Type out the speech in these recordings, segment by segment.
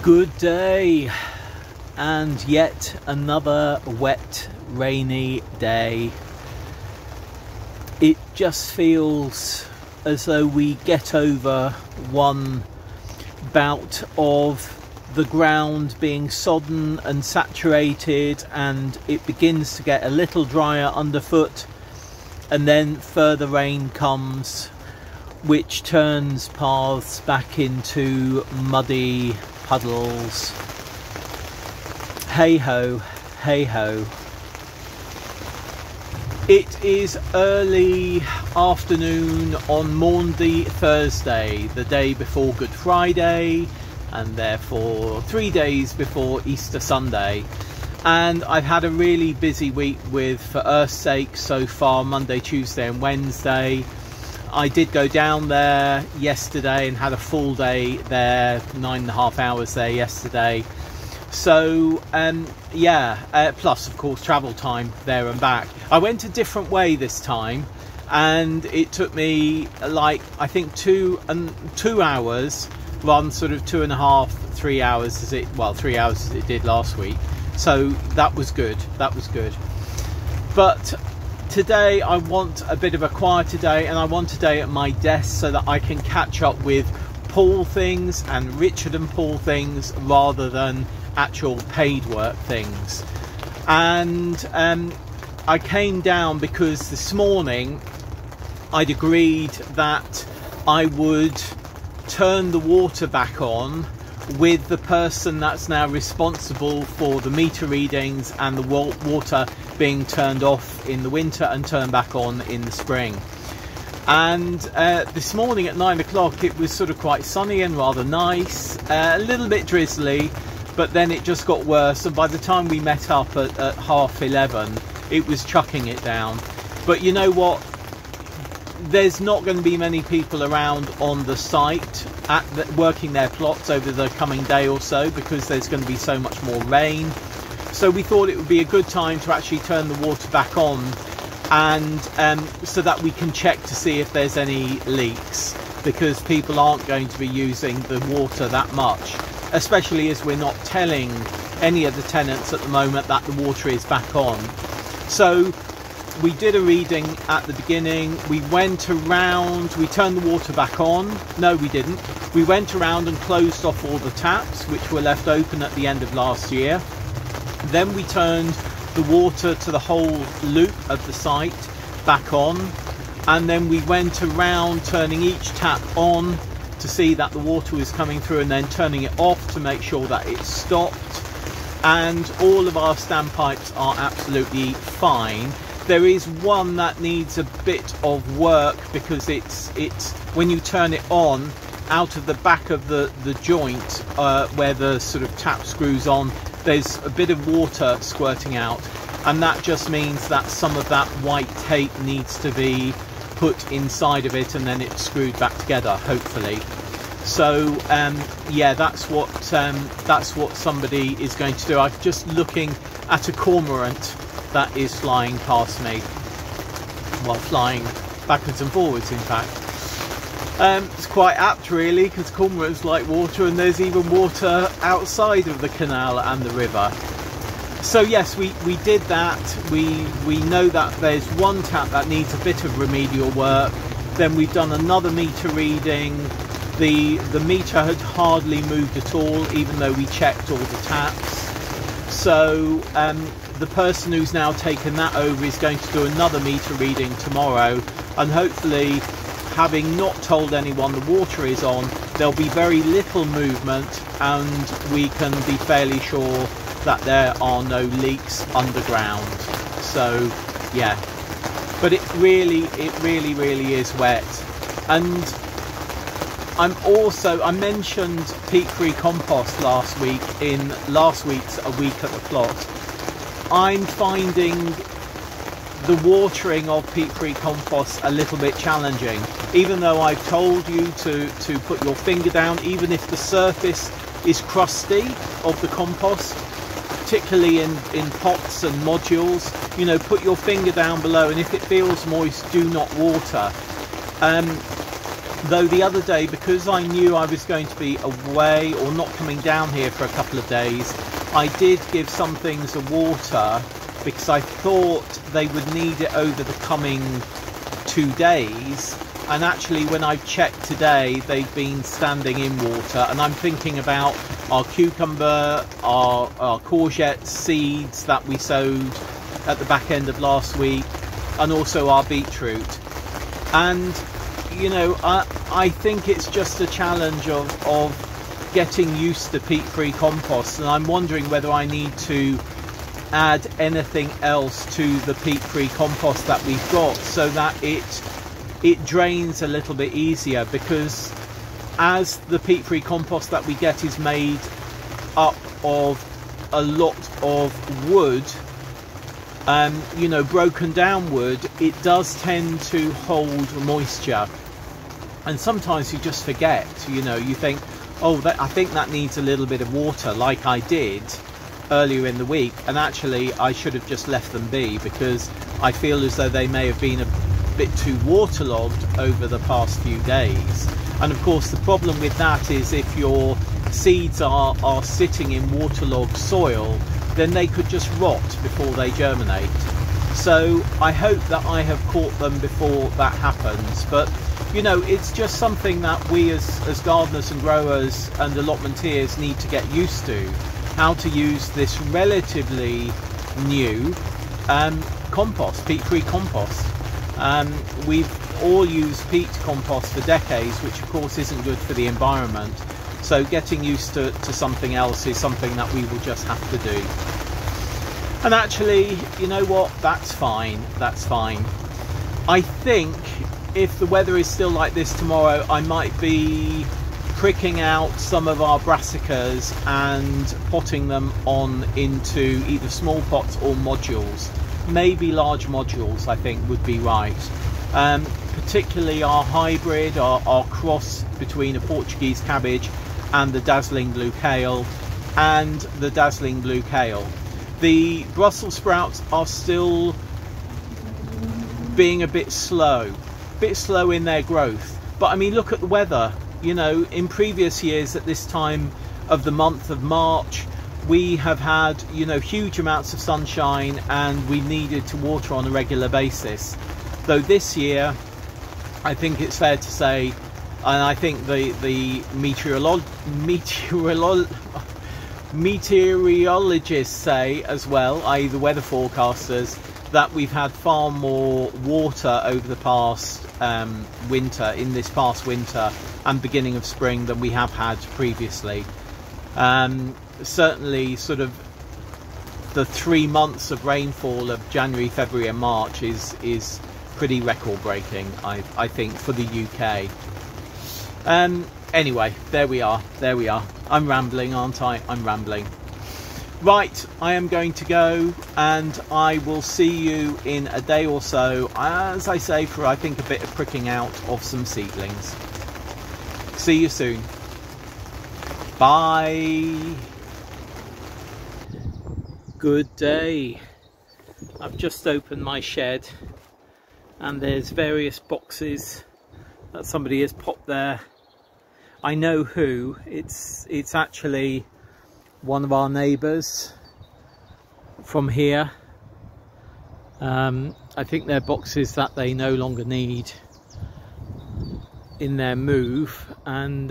Good day, and yet another wet, rainy day. It just feels as though we get over one bout of the ground being sodden and saturated, and it begins to get a little drier underfoot, and then further rain comes, which turns paths back into muddy puddles. Hey ho, hey ho. It is early afternoon on Maundy Thursday, the day before Good Friday, and therefore 3 days before Easter Sunday. And I've had a really busy week with, for Earth's sake, so far Monday, Tuesday and Wednesday. I did go down there yesterday and had a full day there, 9.5 hours there yesterday. So plus of course travel time there and back. I went a different way this time, and it took me like I think 2 hours rather than sort of 2.5, 3 hours as it 3 hours as it did last week. So that was good. But today I want a bit of a quieter day, and I want a day at my desk so that I can catch up with Paul things and Richard and Paul things rather than actual paid work things. And I came down because this morning I'd agreed that I would turn the water back on with the person that's now responsible for the meter readings and the water being turned off in the winter and turned back on in the spring. And this morning at 9 o'clock it was sort of quite sunny and rather nice, a little bit drizzly, but then it just got worse, and by the time we met up at 11:30 it was chucking it down. But you know what, there's not going to be many people around on the site working their plots over the coming day or so, because there's going to be so much more rain. So we thought it would be a good time to actually turn the water back on, and so that we can check to see if there's any leaks, because people aren't going to be using the water that much, especially as we're not telling any of the tenants at the moment that the water is back on. So we did a reading at the beginning. We went around, we turned the water back on. No, we didn't. We went around and closed off all the taps which were left open at the end of last year. Then we turned the water to the whole loop of the site back on, and then we went around turning each tap on to see that the water was coming through, and then turning it off to make sure that it stopped. And all of our standpipes are absolutely fine. There is one that needs a bit of work, because it's when you turn it on, out of the back of the joint where the sort of tap screws on, there's a bit of water squirting out, and that just means that some of that white tape needs to be put inside of it, and then it's screwed back together, hopefully. So yeah, that's what somebody is going to do. I'm just looking at a cormorant that is flying past me, well, flying backwards and forwards in fact. It's quite apt really, because cormorants like water, and there's even water outside of the canal and the river. So yes, we did that. We know that there's one tap that needs a bit of remedial work. Then we've done another meter reading. The meter had hardly moved at all, even though we checked all the taps. So the person who's now taken that over is going to do another meter reading tomorrow, and hopefully, having not told anyone the water is on, there'll be very little movement, and we can be fairly sure that there are no leaks underground. So yeah, but it really is wet. And I mentioned peat-free compost last week in last week's A Week at the Plot. I'm finding the watering of peat-free compost a little bit challenging, even though I've told you to put your finger down, even if the surface is crusty of the compost, particularly in pots and modules. You know, put your finger down below, and if it feels moist, do not water. Though the other day, because I knew I was going to be away or not coming down here for a couple of days, I did give some things a water because I thought they would need it over the coming 2 days. And actually, when I've checked today, they've been standing in water. And I'm thinking about our cucumber, our courgette seeds that we sowed at the back end of last week, and also our beetroot. And you know, I think it's just a challenge of getting used to peat-free compost, and I'm wondering whether I need to add anything else to the peat-free compost that we've got so that it drains a little bit easier, because as the peat-free compost that we get is made up of a lot of wood, you know, broken down wood, it does tend to hold moisture. And sometimes you just forget, you know, you think, oh, I think that needs a little bit of water, like I did earlier in the week. And actually, I should have just left them be, because I feel as though they may have been a bit too waterlogged over the past few days. And of course, the problem with that is if your seeds are sitting in waterlogged soil, then they could just rot before they germinate. So I hope that I have caught them before that happens. But you know, it's just something that we as gardeners and growers and allotmenteers need to get used to, how to use this relatively new compost, peat-free compost. We've all used peat compost for decades, which of course isn't good for the environment. So getting used to something else is something that we will just have to do. And actually, you know what, that's fine, that's fine. I think if the weather is still like this tomorrow, I might be pricking out some of our brassicas and potting them on into either small pots or modules. Maybe large modules, I think, would be right. Particularly our hybrid, our cross between a Portuguese cabbage and the Dazzling Blue Kale and the Dazzling Blue Kale. The Brussels sprouts are still being a bit slow in their growth. But I mean, look at the weather. You know, in previous years at this time of the month of March, we have had, you know, huge amounts of sunshine and we needed to water on a regular basis. Though this year, I think it's fair to say, and I think the meteorologists say as well, i.e. the weather forecasters, that we've had far more water over the past winter, in this past winter and beginning of spring, than we have had previously. Certainly sort of the 3 months of rainfall of January, February and March is pretty record breaking, I think, for the UK. Anyway, there we are. I'm rambling, aren't I? I'm rambling. Right, I am going to go, and I will see you in a day or so, as I say, for I think a bit of pricking out of some seedlings. See you soon. Bye. Good day. I've just opened my shed and there's various boxes that somebody has popped there. I know who. It's actually one of our neighbours from here. I think they're boxes that they no longer need in their move, and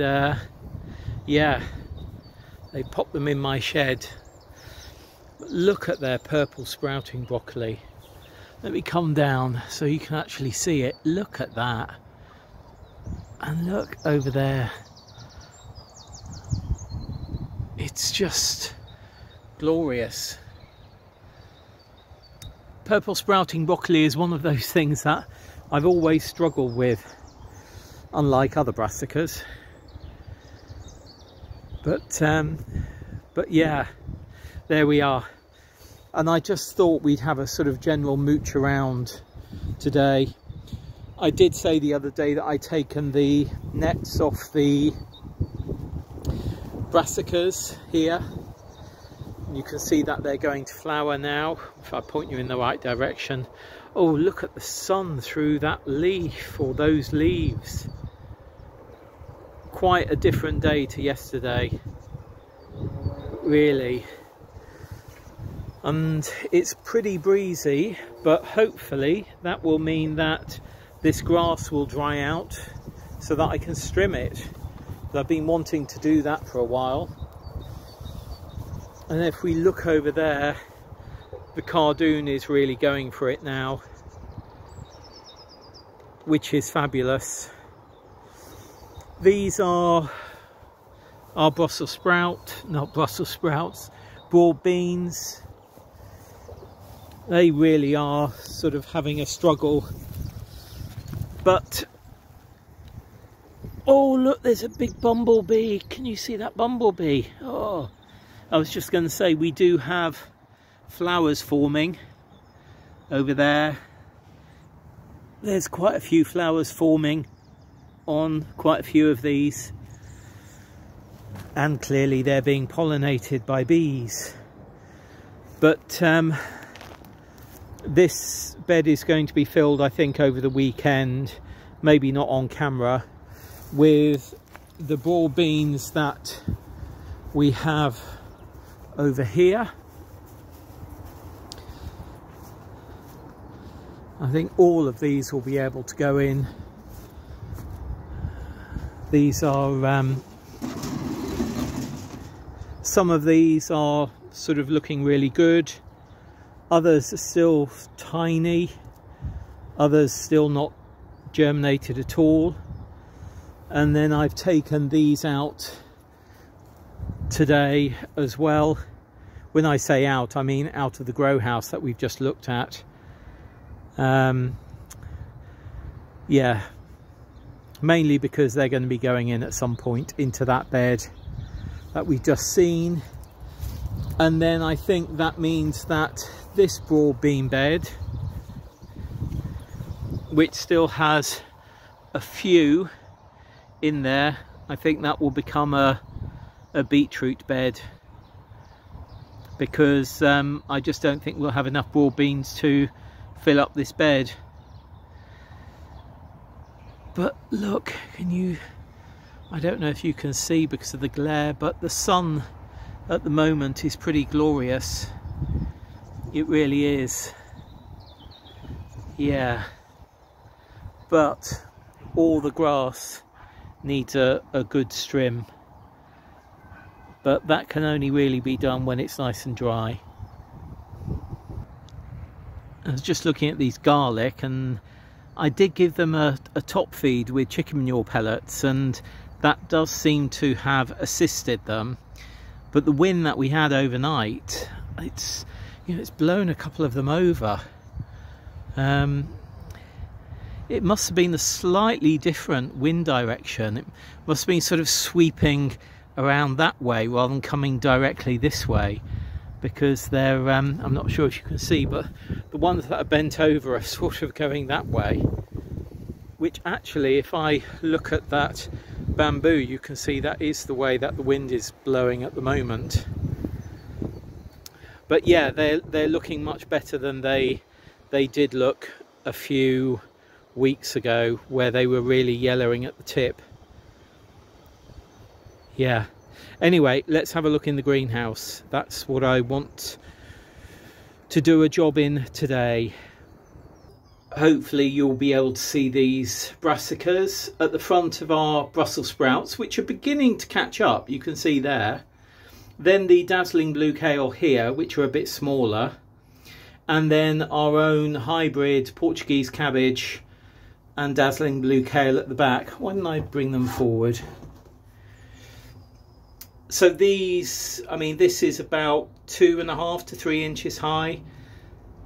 yeah, they popped them in my shed. Look at their purple sprouting broccoli. Let me come down so you can actually see it. Look at that, and look over there. It's just glorious. Purple sprouting broccoli is one of those things that I've always struggled with, unlike other brassicas. But yeah, there we are. And I just thought we'd have a sort of general mooch around today. I did say the other day that I'd taken the nets off the brassicas here. You can see that they're going to flower now, if I point you in the right direction. Oh, look at the sun through that leaf, or those leaves. quite a different day to yesterday, really. And it's pretty breezy, but hopefully that will mean that this grass will dry out so that I can strim it. I've been wanting to do that for a while. And if we look over there, the cardoon is really going for it now, which is fabulous. These are Brussels sprout, not Brussels sprouts, broad beans. They really are sort of having a struggle. But, oh look, there's a big bumblebee. Can you see that bumblebee? Oh, I was just going to say, we do have flowers forming over there. There's quite a few flowers forming on quite a few of these, and clearly they're being pollinated by bees. But this bed is going to be filled, I think, over the weekend, maybe not on camera, with the broad beans that we have over here. I think all of these will be able to go in. These are some of these are sort of looking really good, others are still tiny, others still not germinated at all. And then I've taken these out today as well. When I say out, I mean out of the grow house that we've just looked at. Yeah, mainly because they're going to be going in at some point into that bed that we've just seen. And then I think that means that this broad bean bed, which still has a few in there, I think that will become a beetroot bed, because I just don't think we'll have enough broad beans to fill up this bed. But look, can you, I don't know if you can see because of the glare, but the sun at the moment is pretty glorious. It really is. Yeah, but all the grass needs a good strim, but that can only really be done when it's nice and dry. I was just looking at these garlic, and I did give them a top feed with chicken manure pellets, and that does seem to have assisted them. But the wind that we had overnight, it's, you know, it's blown a couple of them over. It must have been a slightly different wind direction. It must have been sort of sweeping around that way rather than coming directly this way, because they're I'm not sure if you can see, but the ones that are bent over are sort of going that way, which actually, if I look at that bamboo, you can see that is the way that the wind is blowing at the moment. But yeah, they're looking much better than they did look a few weeks ago, where they were really yellowing at the tip. Yeah. Anyway, let's have a look in the greenhouse. That's what I want to do a job in today. Hopefully you'll be able to see these brassicas at the front of our Brussels sprouts, which are beginning to catch up. You can see there. Then the Dazzling Blue Kale here, which are a bit smaller. And then our own hybrid Portuguese Cabbage and Dazzling Blue Kale at the back. Why don't I bring them forward? So these, I mean, this is about 2.5 to 3 inches high.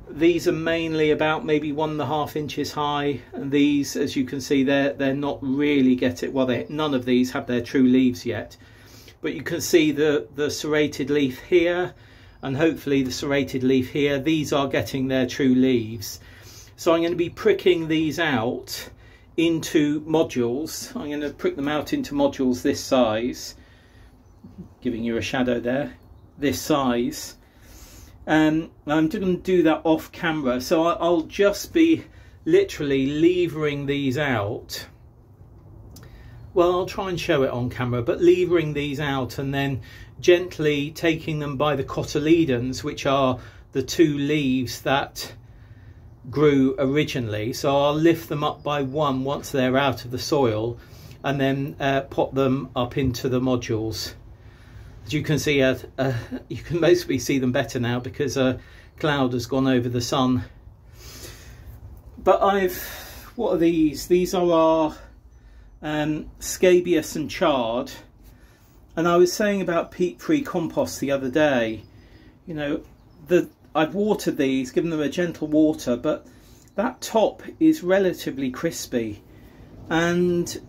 These are mainly about maybe 1.5 inches high, and these, as you can see, they're not really getting, well, none of these have their true leaves yet, but you can see the serrated leaf here, and hopefully the serrated leaf here. These are getting their true leaves. So I'm going to be pricking these out into modules. I'm going to prick them out into modules this size, giving you a shadow there, this size. I'm going to do that off camera, so I'll just be literally levering these out well, I'll try and show it on camera, but levering these out and then gently taking them by the cotyledons, which are the two leaves that grew originally. So I'll lift them up by one once they're out of the soil, and then pop them up into the modules. As you can see, you can mostly see them better now because a cloud has gone over the sun. But what are these? These are our scabious and chard. And I was saying about peat-free compost the other day, you know, I've watered these, given them a gentle water, but that top is relatively crispy, and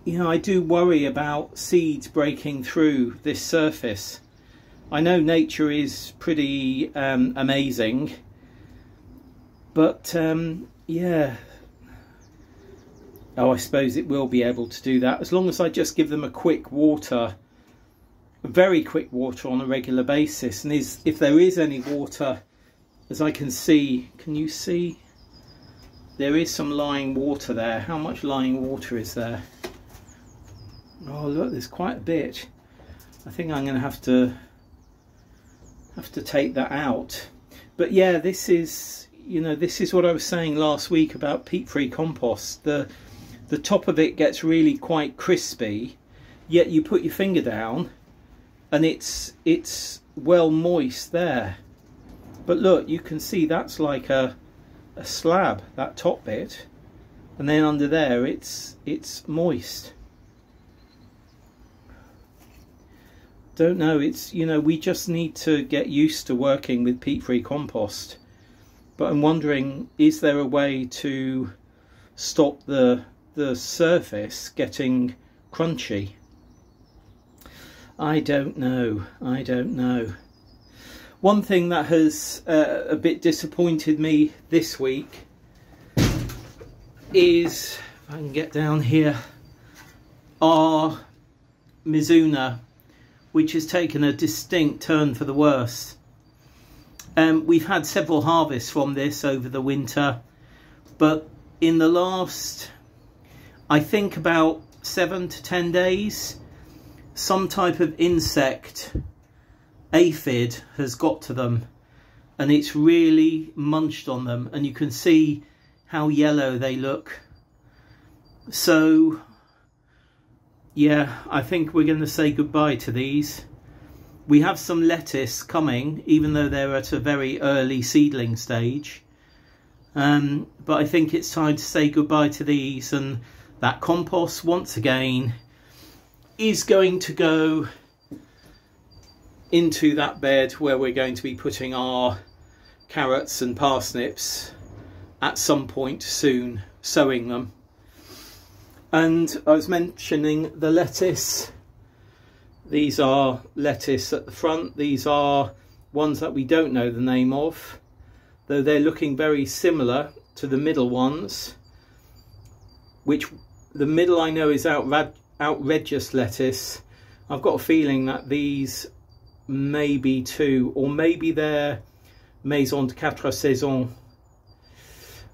you know, I do worry about seeds breaking through this surface. I know nature is pretty amazing, but yeah, oh, I suppose it will be able to do that as long as I just give them a quick water, a very quick water on a regular basis. And if there is any water, as I can see, can you see? There is some lying water there. How much lying water is there? Oh look, there's quite a bit. I think I'm going to have to take that out. But yeah, this is, you know, this is what I was saying last week about peat-free compost. The top of it gets really quite crispy, yet you put your finger down and it's well moist there. But look, you can see that's like a slab, that top bit, and then under there it's moist. Don't know, it's, you know, we just need to get used to working with peat-free compost. But I'm wondering, is there a way to stop the surface getting crunchy? I don't know. I don't know. One thing that has a bit disappointed me this week is, if I can get down here, our Mizuna, which has taken a distinct turn for the worse. We've had several harvests from this over the winter, but in the last, I think about 7 to 10 days, some type of insect, aphid, has got to them and it's really munched on them, and you can see how yellow they look. So yeah, I think we're going to say goodbye to these. We have some lettuce coming, even though they're at a very early seedling stage. But I think it's time to say goodbye to these, and that compost once again is going to go into that bed where we're going to be putting our carrots and parsnips at some point soon, sowing them. And I was mentioning the lettuce. These are lettuce at the front. These are ones that we don't know the name of, though they're looking very similar to the middle ones, which the middle I know is outrageous lettuce. I've got a feeling that these may be too, or maybe they're Maison de Quatre Saisons.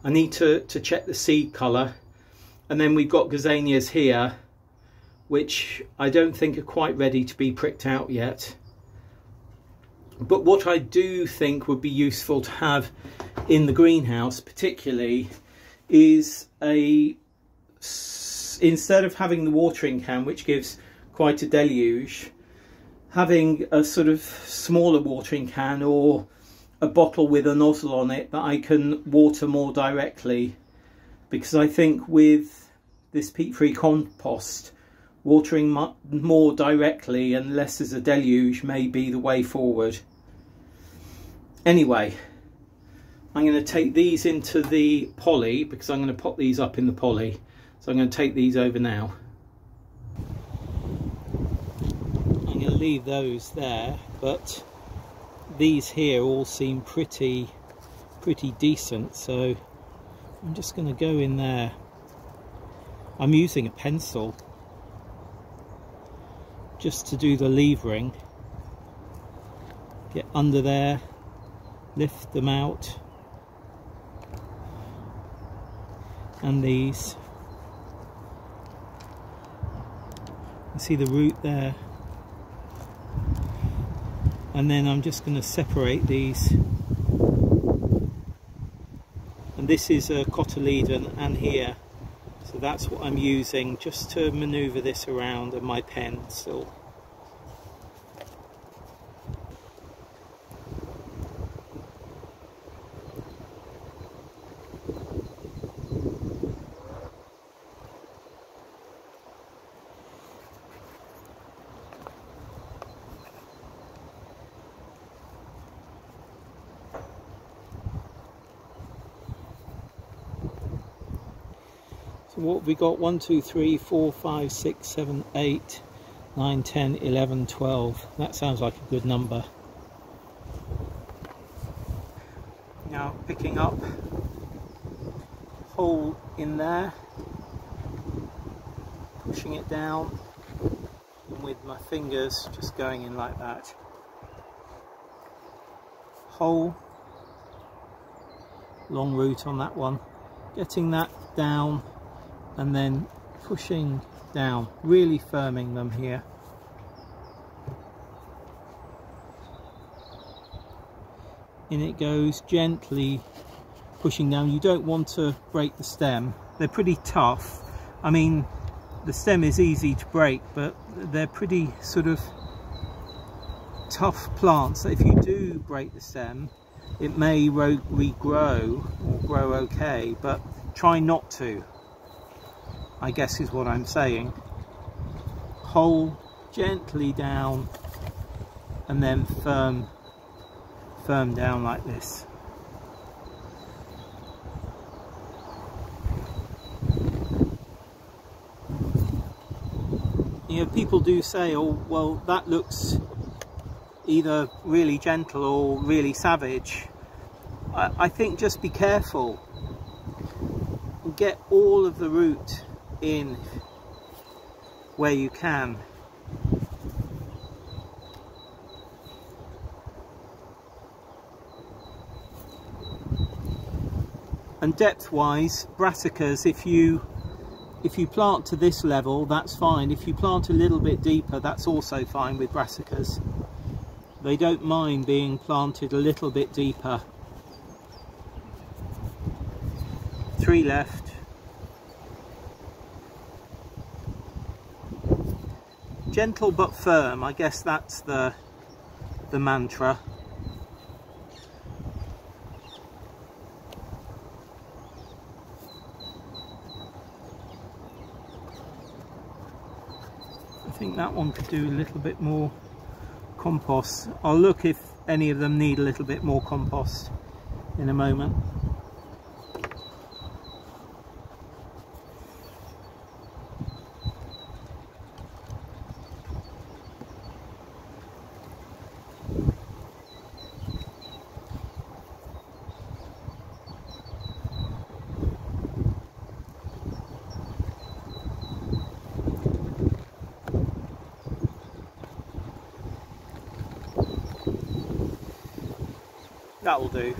I need to check the seed colour. And then we've got gazanias here, which I don't think are quite ready to be pricked out yet. But what I do think would be useful to have in the greenhouse particularly is instead of having the watering can, which gives quite a deluge, having a sort of smaller watering can or a bottle with a nozzle on it that I can water more directly. Because I think with this peat-free compost, watering more directly and less as a deluge may be the way forward. Anyway, I'm going to take these into the poly because I'm going to pop these up in the poly. So I'm going to take these over now. I'm going to leave those there, but these here all seem pretty decent, so I'm just going to go in there. I'm using a pencil just to do the levering. Get under there, lift them out, and these. You see the root there. And then I'm just going to separate these. And this is a cotyledon and here. So that's what I'm using just to manoeuvre this around in my pen still. So what have we got? 1, 2, 3, 4, 5, 6, 7, 8, 9, 10, 11, 12. That sounds like a good number. Now picking up hole in there, pushing it down, and with my fingers just going in like that. Hole, long root on that one, getting that down and then pushing down, really firming them here. In it goes, gently pushing down. You don't want to break the stem. They're pretty tough. I mean, the stem is easy to break, but they're pretty sort of tough plants. So if you do break the stem, it may regrow or grow okay, but try not to, I guess is what I'm saying. Hole gently down and then firm down like this. You know, people do say, oh well, that looks either really gentle or really savage. I think just be careful. Get all of the root in where you can. And depth wise, brassicas, if you plant to this level, that's fine. If you plant a little bit deeper, that's also fine with brassicas. They don't mind being planted a little bit deeper. 3 left. Gentle but firm, I guess that's the mantra. I think that one could do a little bit more compost. I'll look if any of them need a little bit more compost in a moment. That will do.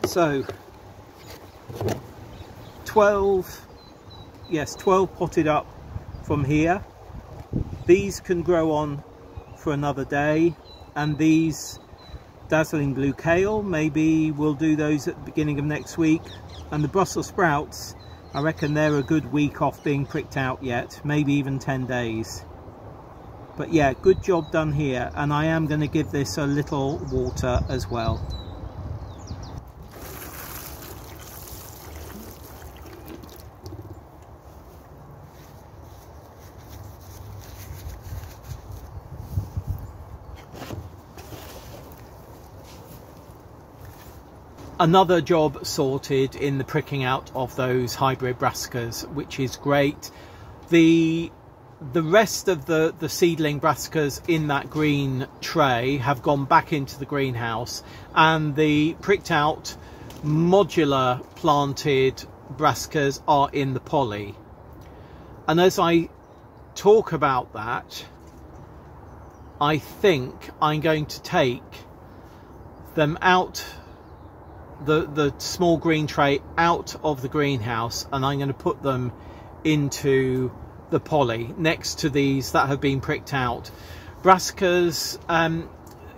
So 12 potted up from here. These can grow on for another day, and these Dazzling Blue Kale, maybe we'll do those at the beginning of next week. And the Brussels sprouts, I reckon they're a good week off being pricked out yet, maybe even 10 days. But yeah, good job done here, and I am going to give this a little water as well. Another job sorted in the pricking out of those hybrid brassicas, which is great. The rest of the seedling brassicas in that green tray have gone back into the greenhouse, and the pricked out modular planted brassicas are in the poly. And as I talk about that, I think I'm going to take them out the small green tray out of the greenhouse, and I'm going to put them into the poly next to these that have been pricked out. Brassicas,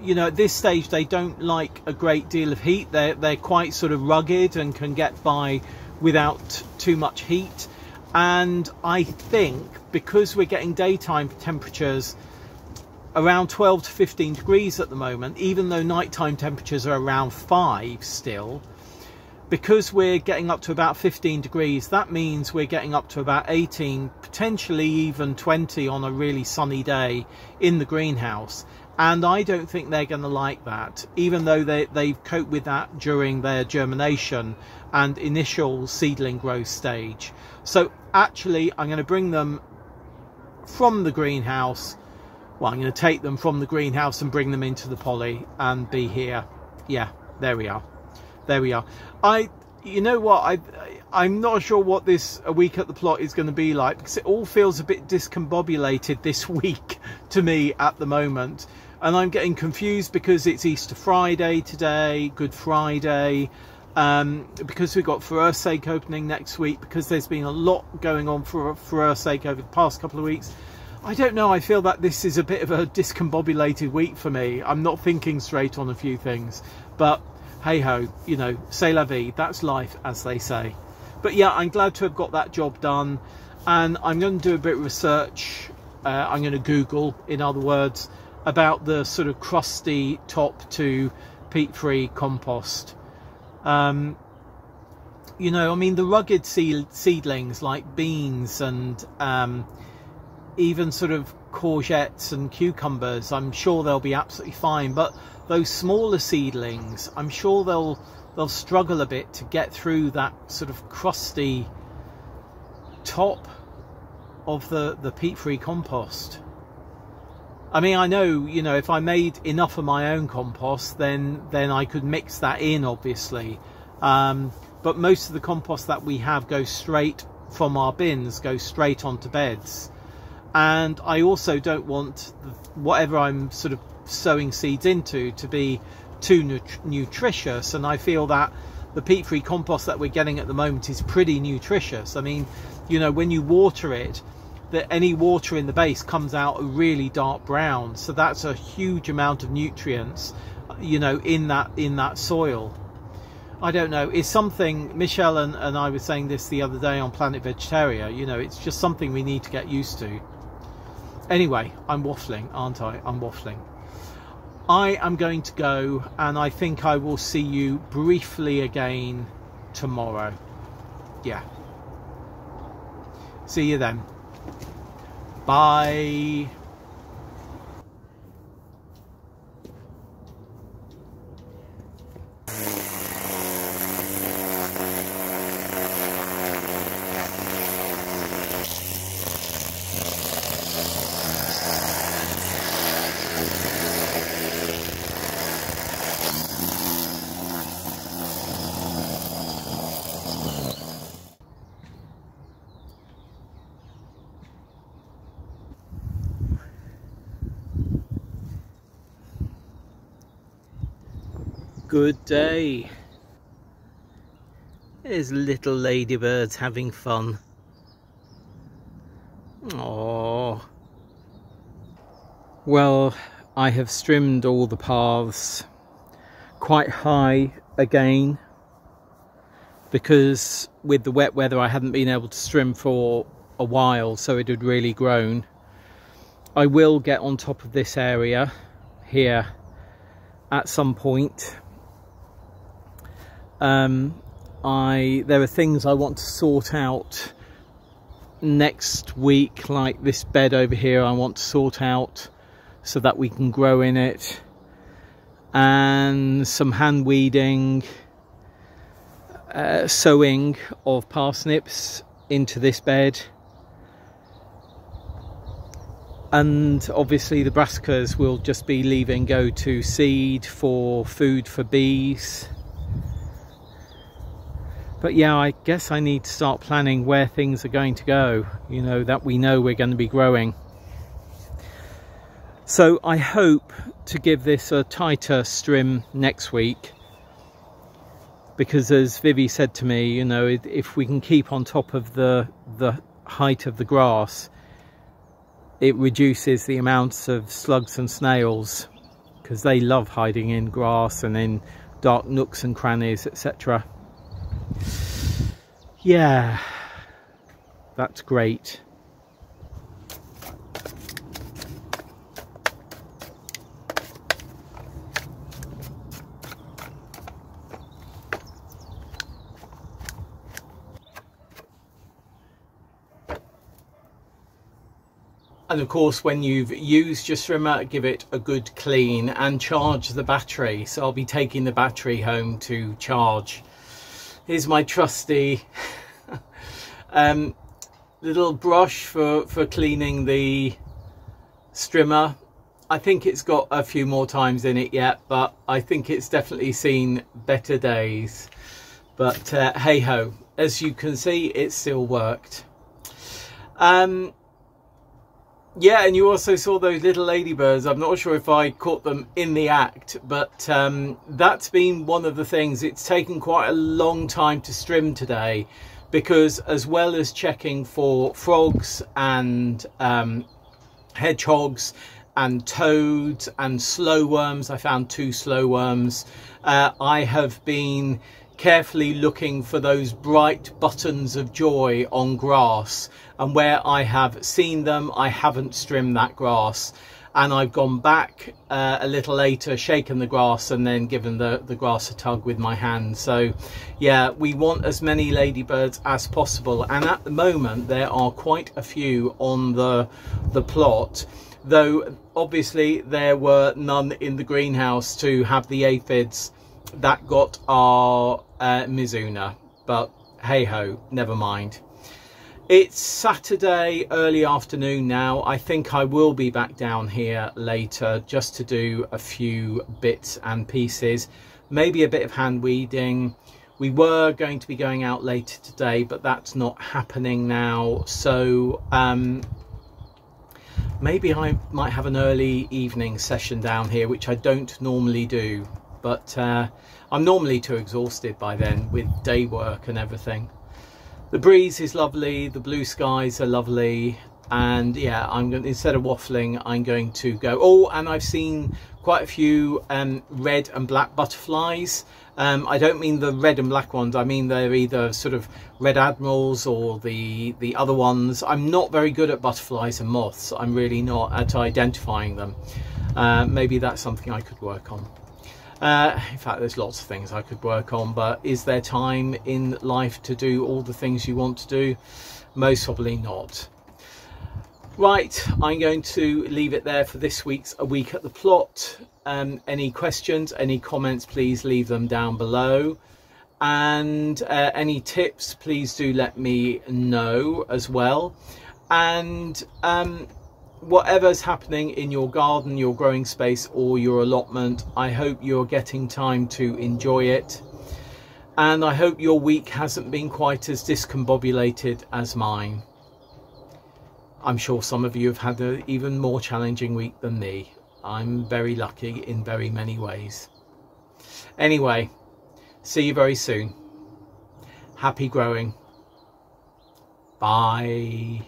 you know, at this stage they don't like a great deal of heat. They're quite sort of rugged and can get by without too much heat. And I think because we're getting daytime temperatures around 12 to 15 degrees at the moment, even though nighttime temperatures are around 5 still, because we're getting up to about 15 degrees, that means we're getting up to about 18, potentially even 20 on a really sunny day in the greenhouse. And I don't think they're going to like that, even though they've coped with that during their germination and initial seedling growth stage. So actually I'm going to bring them from the greenhouse. Well, I'm going to take them from the greenhouse and bring them into the poly and be here. Yeah, there we are. There we are. You know what, I'm not sure what this a week at the plot is going to be like, because it all feels a bit discombobulated this week to me at the moment. And I'm getting confused because it's Easter Friday today, Good Friday, because we've got For Her Sake opening next week, because there's been a lot going on for Her Sake over the past couple of weeks. I don't know, I feel that this is a bit of a discombobulated week for me. I'm not thinking straight on a few things, but hey ho, you know, c'est la vie, that's life, as they say. But yeah, I'm glad to have got that job done, and I'm going to do a bit of research. I'm going to Google, in other words, about the sort of crusty top to peat-free compost. You know, I mean, the rugged seedlings like beans and even sort of courgettes and cucumbers, I'm sure they'll be absolutely fine. But those smaller seedlings, I'm sure they'll struggle a bit to get through that sort of crusty top of the peat-free compost. I mean, I know, you know, if I made enough of my own compost, then I could mix that in, obviously. But most of the compost that we have goes straight from our bins, goes straight onto beds. And I also don't want whatever I'm sort of sowing seeds into to be too nutritious. And I feel that the peat-free compost that we're getting at the moment is pretty nutritious. I mean, you know, when you water it, that any water in the base comes out a really dark brown, so that's a huge amount of nutrients, you know, in that soil. I don't know, it's something Michelle and I were saying this the other day on Planet Vegetaria, you know, it's just something we need to get used to. Anyway, I'm waffling, aren't I? I'm waffling. I am going to go, and I think I will see you briefly again tomorrow. Yeah, see you then. Bye. Good day. There's little ladybirds having fun. Oh. Well, I have strimmed all the paths quite high again, because with the wet weather I hadn't been able to strim for a while, so it had really grown. I will get on top of this area here at some point. There are things I want to sort out next week, like this bed over here I want to sort out so that we can grow in it, and some hand weeding, sowing of parsnips into this bed, and obviously the brassicas will just be leaving go to seed for food for bees. But yeah, I guess I need to start planning where things are going to go, you know, that we know we're going to be growing. So I hope to give this a tighter strim next week, because as Vivi said to me, you know, if we can keep on top of the height of the grass, it reduces the amounts of slugs and snails, because they love hiding in grass and in dark nooks and crannies, etc. Yeah, that's great. And of course, when you've used your strimmer, give it a good clean and charge the battery. So I'll be taking the battery home to charge. Here's my trusty little brush for cleaning the strimmer. I think it's got a few more times in it yet, but I think it's definitely seen better days. But hey ho, as you can see, it still worked. Yeah, and you also saw those little ladybirds. I'm not sure if I caught them in the act, but that's been one of the things. It's taken quite a long time to strim today, because as well as checking for frogs and hedgehogs and toads and slow worms, I found 2 slow worms. I have been carefully looking for those bright buttons of joy on grass, and where I have seen them, I haven't strimmed that grass, and I've gone back a little later, shaken the grass, and then given the grass a tug with my hand. So yeah, we want as many ladybirds as possible, and at the moment there are quite a few on the plot, though obviously there were none in the greenhouse to have the aphids that got our Mizuna, but hey ho, never mind. It's Saturday early afternoon now. I think I will be back down here later just to do a few bits and pieces, maybe a bit of hand weeding. We were going to be going out later today, but that's not happening now, so maybe I might have an early evening session down here, which I don't normally do, but I'm normally too exhausted by then with day work and everything. The breeze is lovely, the blue skies are lovely, and yeah, I'm going, instead of waffling, I'm going to go. Oh, and I've seen quite a few red and black butterflies. I don't mean the red and black ones, I mean they're either sort of red admirals or the other ones. I'm not very good at butterflies and moths. I'm really not at identifying them. Maybe that's something I could work on. In fact, there's lots of things I could work on, but is there time in life to do all the things you want to do? Most probably not. Right, I'm going to leave it there for this week's A Week at the Plot. Any questions, any comments, please leave them down below. And any tips, please do let me know as well. And whatever's happening in your garden, your growing space or your allotment, I hope you're getting time to enjoy it, and I hope your week hasn't been quite as discombobulated as mine. I'm sure some of you have had an even more challenging week than me. I'm very lucky in very many ways. Anyway, see you very soon. Happy growing. Bye.